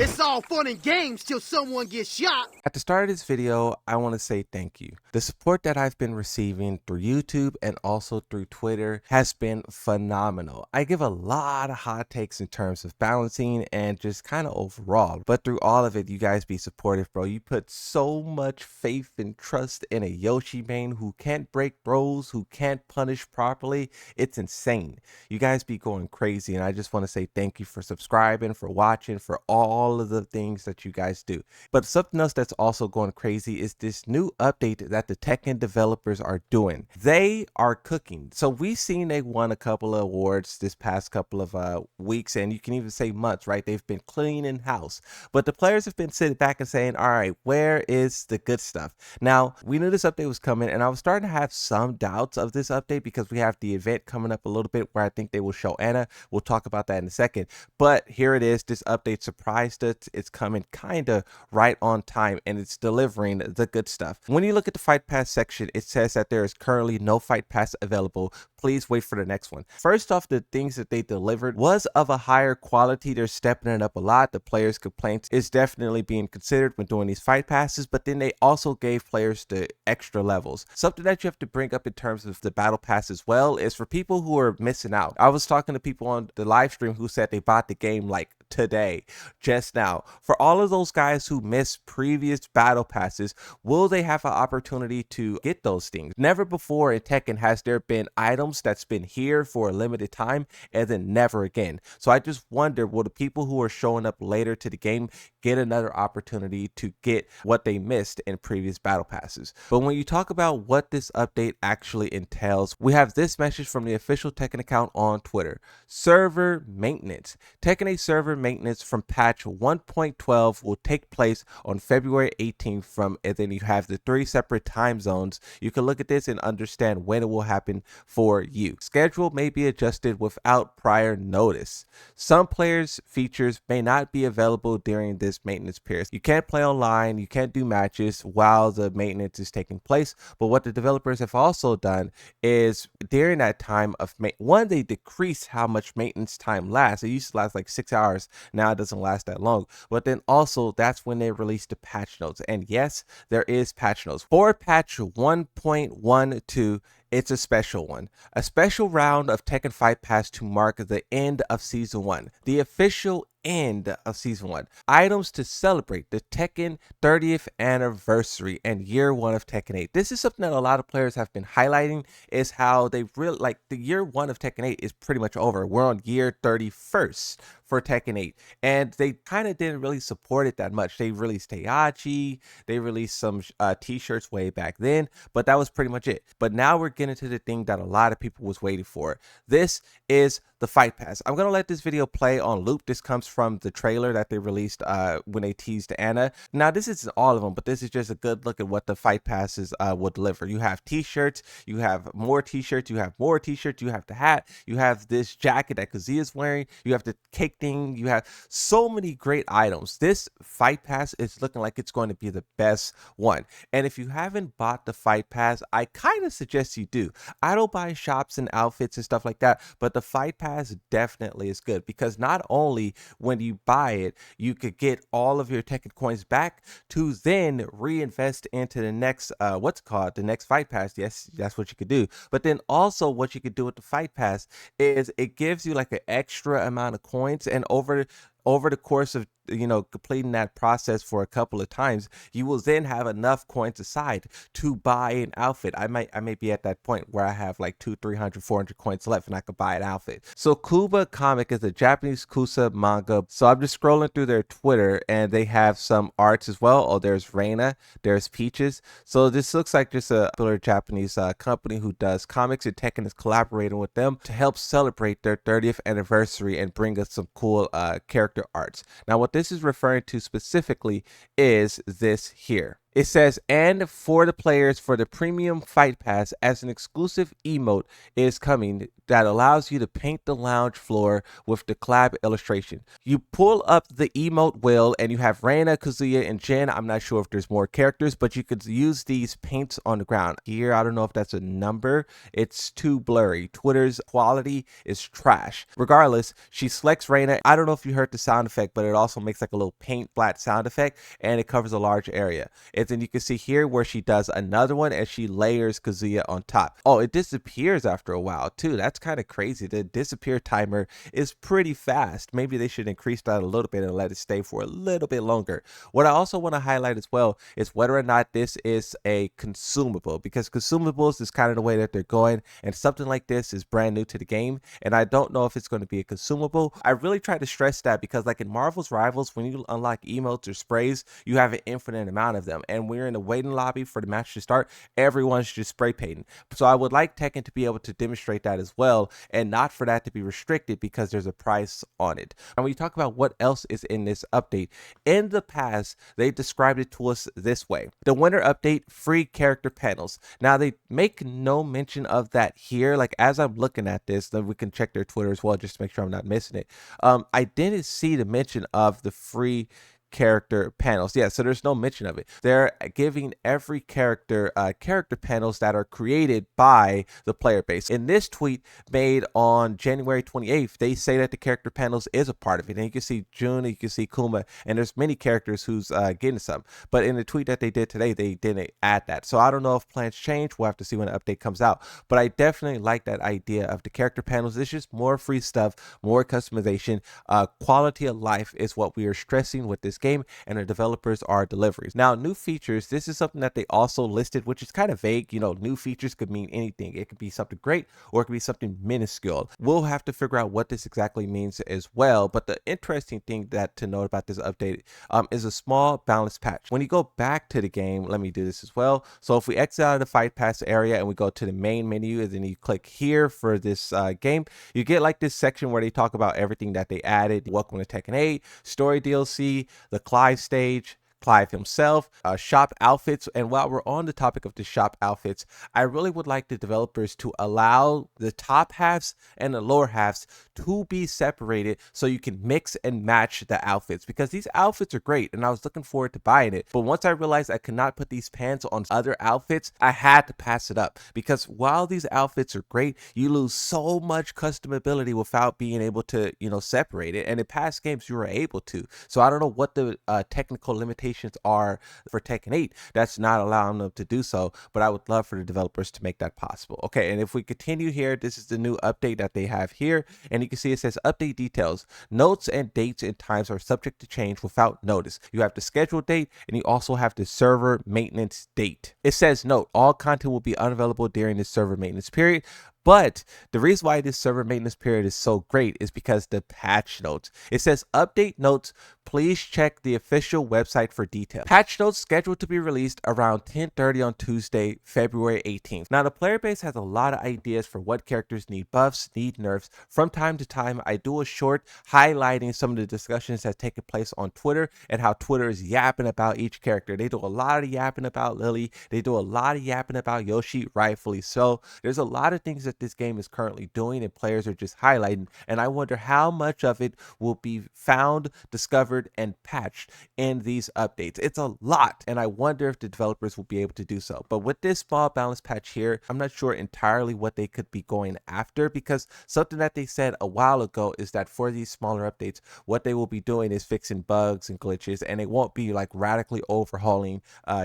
It's all fun and games till someone gets shot. At the start of this video, I want to say thank you. The support that I've been receiving through YouTube and also through Twitter has been phenomenal. I give a lot of hot takes in terms of balancing and just kind of overall, but through all of it, you guys be supportive, bro. You put so much faith and trust in a Yoshi main who can't break throws, who can't punish properly. It's insane. You guys be going crazy, and I just want to say thank you for subscribing, for watching, for all of the things that you guys do. But something else that's also going crazy is this new update that the Tekken developers are doing. They are cooking. So we've seen they won a couple of awards this past couple of weeks, and you can even say months, right? They've been cleaning house. But the players have been sitting back and saying, all right, where is the good stuff? Now, we knew this update was coming, and I was starting to have some doubts of this update because we have the event coming up a little bit where I think they will show Anna. We'll talk about that in a second. But here it is. This update surprised us. It's coming kind of right on time, and it's delivering the good stuff. When you look at the Fight Pass section, it says that there is currently no Fight Pass available. Please wait for the next one. First off, the things that they delivered was of a higher quality. They're stepping it up a lot. The players' complaints is definitely being considered when doing these Fight Passes, but then they also gave players the extra levels. Something that you have to bring up in terms of the Battle Pass as well is for people who are missing out. I was talking to people on the live stream who said they bought the game like today, just now. For all of those guys who missed previous battle passes, will they have an opportunity to get those things? Never before in Tekken has there been items that's been here for a limited time and then never again. So I just wonder, will the people who are showing up later to the game get another opportunity to get what they missed in previous battle passes? But when you talk about what this update actually entails, we have this message from the official Tekken account on Twitter. Server maintenance. Tekken 8 server maintenance from patch 1.12 will take place on February 18th and then you have the 3 separate time zones. You can look at this and understand when it will happen for you. Schedule may be adjusted without prior notice. Some players' features may not be available during this maintenance period. You can't play online, you can't do matches while the maintenance is taking place, but what the developers have also done is during that time of they decrease how much maintenance time lasts. It used to last like 6 hours. Now it doesn't last that long. But then also that's when they released the patch notes. And yes, there is patch notes. For patch 1.12, it's a special one. A special round of Tekken Fight Pass to mark the end of Season 1. The official end of Season 1. Items to celebrate the Tekken 30th anniversary and year 1 of Tekken 8. This is something that a lot of players have been highlighting, is how they really like the year 1 of Tekken 8 is pretty much over. We're on year 31st for Tekken 8, and they kind of didn't really support it that much. They released Heihachi, they released some t-shirts way back then, but that was pretty much it. But now we're getting to the thing that a lot of people was waiting for. This is the Fight Pass. I'm gonna let this video play on loop. This comes from the trailer that they released when they teased Anna. Now this isn't all of them, but this is just a good look at what the Fight Passes will deliver. You have t-shirts, you have more t-shirts, you have more t-shirts, you have the hat, you have this jacket that Kazuya's wearing, you have the cake thing, you have so many great items. This Fight Pass is looking like it's going to be the best one. And if you haven't bought the Fight Pass, I kind of suggest you do. I don't buy shops and outfits and stuff like that, but the Fight Pass definitely is good because not only when you buy it, you could get all of your Tekken coins back to then reinvest into the next, the next Fight Pass. Yes, that's what you could do. But then also what you could do with the Fight Pass is it gives you like an extra amount of coins, and over the course of completing that process for a couple of times, you will then have enough coins aside to buy an outfit. I may be at that point where I have like 200, 300, 400 coins left and I could buy an outfit. So Kuba Comic is a Japanese Kusa manga. So I'm just scrolling through their Twitter and they have some arts as well. Oh, there's Reina, there's Peaches. So this looks like just a popular Japanese company who does comics, and Tekken is collaborating with them to help celebrate their 30th anniversary and bring us some cool character arts. Now what this is referring to specifically is this here. It says, and for the players for the premium fight pass, as an exclusive emote is coming that allows you to paint the lounge floor with the collab illustration. You pull up the emote wheel and you have Reina, Kazuya, and Jin. I'm not sure if there's more characters, but you could use these paints on the ground. Here, I don't know if that's a number. It's too blurry. Twitter's quality is trash. Regardless, she selects Reina. I don't know if you heard the sound effect, but it also makes like a little paint flat sound effect, and it covers a large area. And then you can see here where she does another one and she layers Kazuya on top. Oh, it disappears after a while too. That's kind of crazy. The disappear timer is pretty fast. Maybe they should increase that a little bit and let it stay for a little bit longer. What I also want to highlight as well is whether or not this is a consumable, because consumables is kind of the way that they're going, and something like this is brand new to the game, and I don't know if it's going to be a consumable. I really try to stress that because like in Marvel's Rivals, when you unlock emotes or sprays, you have an infinite amount of them, and we're in the waiting lobby for the match to start, everyone's just spray painting. So I would like Tekken to be able to demonstrate that as well, and not for that to be restricted because there's a price on it. And when you talk about what else is in this update, in the past they described it to us this way: the winter update, free character panels. Now they make no mention of that here. Like as I'm looking at this, then we can check their Twitter as well just to make sure I'm not missing it. I didn't see the mention of the free character panels. Yeah, so there's no mention of it. They're giving every character character panels that are created by the player base. In this tweet made on January 28th, they say that the character panels is a part of it. And you can see Jun, you can see Kuma, and there's many characters who's getting some. But in the tweet that they did today, they didn't add that. So I don't know if plans change. We'll have to see when the update comes out. But I definitely like that idea of the character panels. It's just more free stuff, more customization. Quality of life is what we are stressing with this game, and the developers are delivering. Now, new features, this is something that they also listed, which is kind of vague. You know, new features could mean anything. It could be something great or it could be something minuscule. We'll have to figure out what this exactly means as well. But the interesting thing that to note about this update is a small balance patch. When you go back to the game, let me do this as well. So if we exit out of the fight pass area and we go to the main menu and then you click here for this game, you get like this section where they talk about everything that they added. Welcome to Tekken 8, story DLC, the Clive stage, Clive himself, shop outfits. And while we're on the topic of the shop outfits, I really would like the developers to allow the top halves and the lower halves to be separated so you can mix and match the outfits, because these outfits are great and I was looking forward to buying it. But once I realized I could not put these pants on other outfits, I had to pass it up, because while these outfits are great, you lose so much customability without being able to, you know, separate it. And in past games, you were able to. So I don't know what the technical limitations are for Tekken 8 that's not allowing them to do so, but I would love for the developers to make that possible. Okay, and if we continue here, this is the new update that they have here, and you can see it says update details. Notes and dates and times are subject to change without notice. You have the scheduled date and you also have the server maintenance date. It says note, all content will be unavailable during the server maintenance period. But the reason why this server maintenance period is so great is because the patch notes. It says update notes. Please check the official website for details. Patch notes scheduled to be released around 10:30 on Tuesday, February 18th. Now the player base has a lot of ideas for what characters need buffs, need nerfs. From time to time, I do a short highlighting some of the discussions that taken place on Twitter and how Twitter is yapping about each character. They do a lot of yapping about Lily. They do a lot of yapping about Yoshi, rightfully so. There's a lot of things that this game is currently doing and players are just highlighting, and I wonder how much of it will be found, discovered, and patched in these updates. It's a lot, and I wonder if the developers will be able to do so. But with this small balance patch here, I'm not sure entirely what they could be going after, because something that they said a while ago is that for these smaller updates, what they will be doing is fixing bugs and glitches, and it won't be like radically overhauling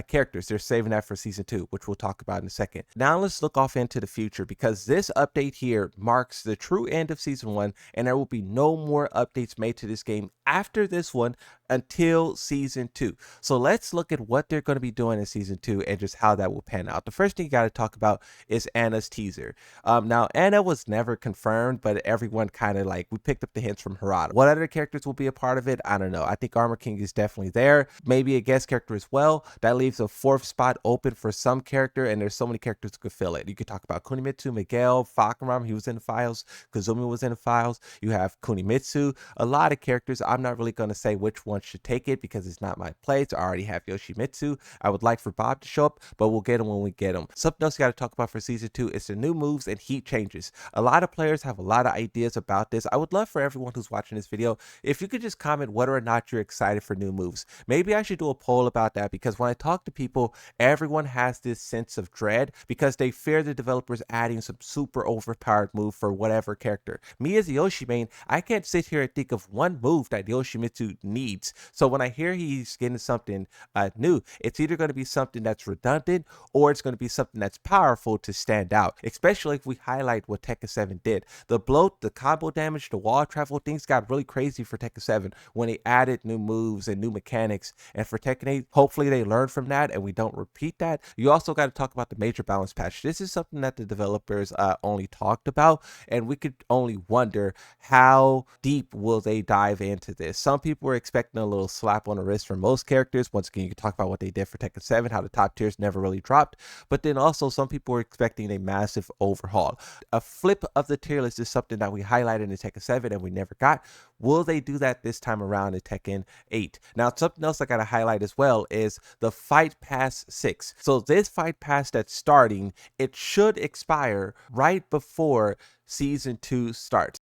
characters. They're saving that for season 2, which we'll talk about in a second. Now let's look off into the future, because this update here marks the true end of season 1, and there will be no more updates made to this game after this one until season 2. So let's look at what they're going to be doing in season 2 and just how that will pan out. The first thing you got to talk about is Anna's teaser. Now Anna was never confirmed, but everyone kind of like, we picked up the hints from Harada. What other characters will be a part of it? I don't know. I think Armor King is definitely there. Maybe a guest character as well. That leaves a 4th spot open for some character, and there's so many characters who could fill it. You could talk about Kunimitsu, Miguel, Fakaram, he was in the files. Kazumi was in the files. You have Kunimitsu. A lot of characters. I'm not really going to say which one everyone should take it because it's not my place. I already have Yoshimitsu. I would like for Bob to show up, but we'll get him when we get him. Something else you got to talk about for season 2 is the new moves and heat changes. A lot of players have a lot of ideas about this. I would love for everyone who's watching this video, if you could just comment whether or not you're excited for new moves. Maybe I should do a poll about that, because when I talk to people, everyone has this sense of dread because they fear the developers adding some super overpowered move for whatever character. Me as a Yoshi main, I can't sit here and think of one move that Yoshimitsu needs. So when I hear he's getting something new, it's either going to be something that's redundant or it's going to be something that's powerful to stand out, especially if we highlight what Tekken 7 did. The bloat, the combo damage, the wall travel, things got really crazy for Tekken 7 when they added new moves and new mechanics. And for Tekken 8, hopefully they learn from that and we don't repeat that. You also got to talk about the major balance patch. This is something that the developers only talked about, and we could only wonder how deep will they dive into this. Some people were expecting a little slap on the wrist for most characters. Once again, you can talk about what they did for Tekken 7, how the top tiers never really dropped, but then also some people were expecting a massive overhaul. A flip of the tier list is something that we highlighted in Tekken 7 and we never got. Will they do that this time around in Tekken 8? Now, something else I gotta highlight as well is the Fight Pass 6. So this Fight Pass that's starting, it should expire right before Season 2 starts.